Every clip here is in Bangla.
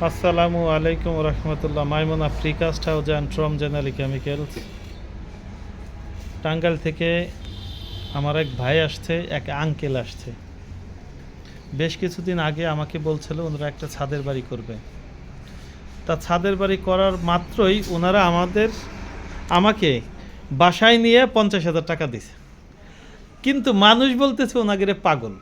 আসসালামু আলাইকুম রহমতুল্লাহ। মাইমুনা প্রিকাস্ট হাউস অ্যান্ড ট্রমজেনালি কেমিক্যালস, টাঙ্গাইল থেকে আমার এক ভাই আসছে, এক আঙ্কেল আসছে। বেশ কিছুদিন আগে আমাকে বলছিল ওনারা একটা ছাদের বাড়ি করবে। তা ছাদের বাড়ি করার মাত্রই ওনারা আমাকে বাসায় নিয়ে 50,000 টাকা দিছে। কিন্তু মানুষ বলতেছে ওনাদের পাগল।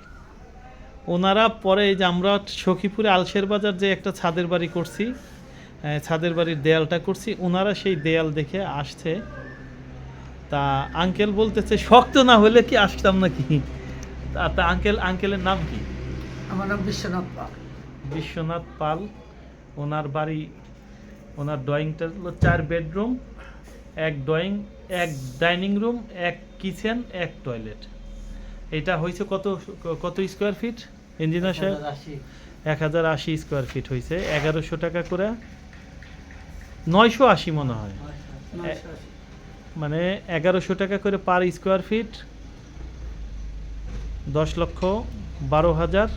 ওনারা পরে এই যে আমরা সখীপুরে আলশের বাজার যে একটা ছাদের বাড়ি করছি, ছাদের বাড়ির দেয়ালটা করছি, ওনারা সেই দেয়াল দেখে আসছে। তা আঙ্কেল বলতেছে শক্ত না হলে কি আসতাম নাকি। তা আঙ্কেলের নাম কি? আমার নাম বিশ্বনাথ পাল। বিশ্বনাথ পাল। ওনার বাড়ি, ওনার ড্রয়িংটা হলো 4 বেডরুম, এক ড্রয়িং, এক ডাইনিং রুম, এক কিচেন, এক টয়লেট। এটা হয়েছে কত স্কোয়ার ফিট ইঞ্জিনিয়ার সাহেব? 1080 স্কোয়ার ফিট হয়েছে। 1100 টাকা করে, 980 মনে হয়, মানে 1100 টাকা করে পার স্কোয়ার ফিট, 10,12,000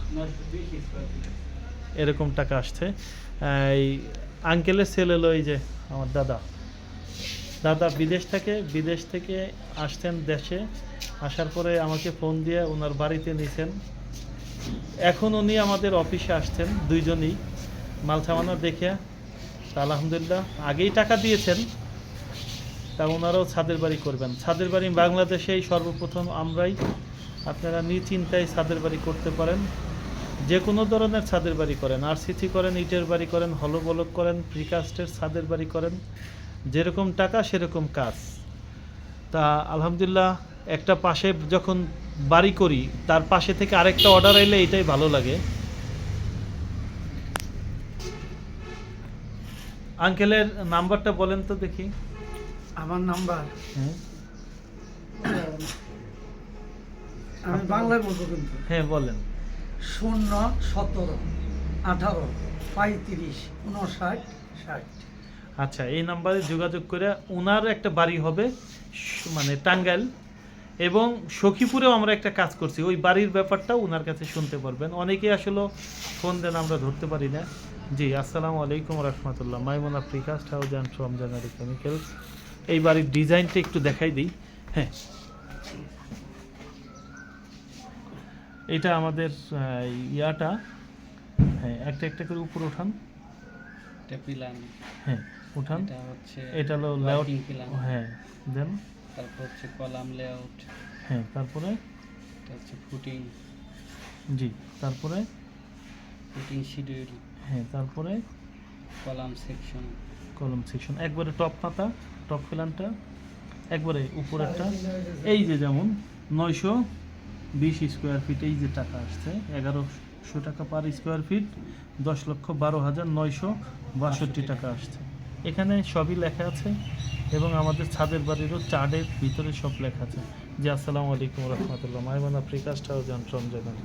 এরকম টাকা আসছে। এই আঙ্কেলের ছেলে হলো এই যে আমার দাদা বিদেশ থেকে আসছেন দেশে। আসার পরে আমাকে ফোন দিয়ে ওনার বাড়িতে নিয়েছেন। এখন উনি আমাদের অফিসে আসছেন, দুইজনই মাল সামানা দেখে। তা আলহামদুলিল্লাহ আগেই টাকা দিয়েছেন। তা ওনারাও ছাদের বাড়ি করবেন। ছাদের বাড়ি বাংলাদেশেই সর্বপ্রথম আমরাই। আপনারা নিশ্চিন্তায় ছাদের বাড়ি করতে পারেন। যে কোনো ধরনের ছাদের বাড়ি করেন, আরসিসি করেন, ইটের বাড়ি করেন, হলো বলক করেন, প্রিকাস্টের ছাদের বাড়ি করেন, যেরকম টাকা সেরকম কাজ। তা আলহামদুলিল্লাহ একটা পাশে যখন বাড়ি করি তার পাশে থেকে আরেকটা অর্ডার এলে এটাই ভালো লাগে। আঙ্কেলের নাম্বারটা বলেন তো দেখি। আমার নাম্বার, হ্যাঁ আমি বাংলায় বলবো কিন্তু। হ্যাঁ বলেন। 017 18 35 59 60। আচ্ছা, এই নাম্বারে যোগাযোগ করে ওনার একটা বাড়ি হবে মানে টাঙ্গাইল, এবং সখীপুরেও আমরা একটা কাজ করছি। ওই বাড়ির ব্যাপারটা ওনার কাছে শুনতে পারবেন। অনেকেই আসলে ফোন দেন, আমরা ধরতে পারি না। জি, আসসালামু আলাইকুম রহমতুল্লাহ। Maimuna precast house and ট্রমজেনারি chemicals. এই বাড়ির ডিজাইনটা একটু দেখাই দিই। হ্যাঁ, এটা আমাদের ইয়াটা। হ্যাঁ, একটা করে উপর উঠান। হ্যাঁ উঠান। এটা হলো লেআউট। হ্যাঁ দেন। তারপর হচ্ছে কলাম লেআউট। হ্যাঁ, তারপরে এটা হচ্ছে ফুটিং। জি, তারপরে ফুটিং শিডিউল। হ্যাঁ, তারপরে কলাম সেকশন। একবারে টপ পাতা, টপ প্ল্যানটা একবারে উপরেরটা। এই যে যেমন 920 স্কোয়ার ফিট, এই যে টাকা আসছে 1100 টাকা পার স্কোয়ার ফিট, 10,12,962 টাকা আসছে। এখানে সবই লেখা আছে, এবং আমাদের ছাদের বাড়িরও চার্টের ভিতরে সব লেখা আছে। জি, আসসালামু আলাইকুম রহমতুল্লাহ। Maimuna precast house and ট্রমজেনারি।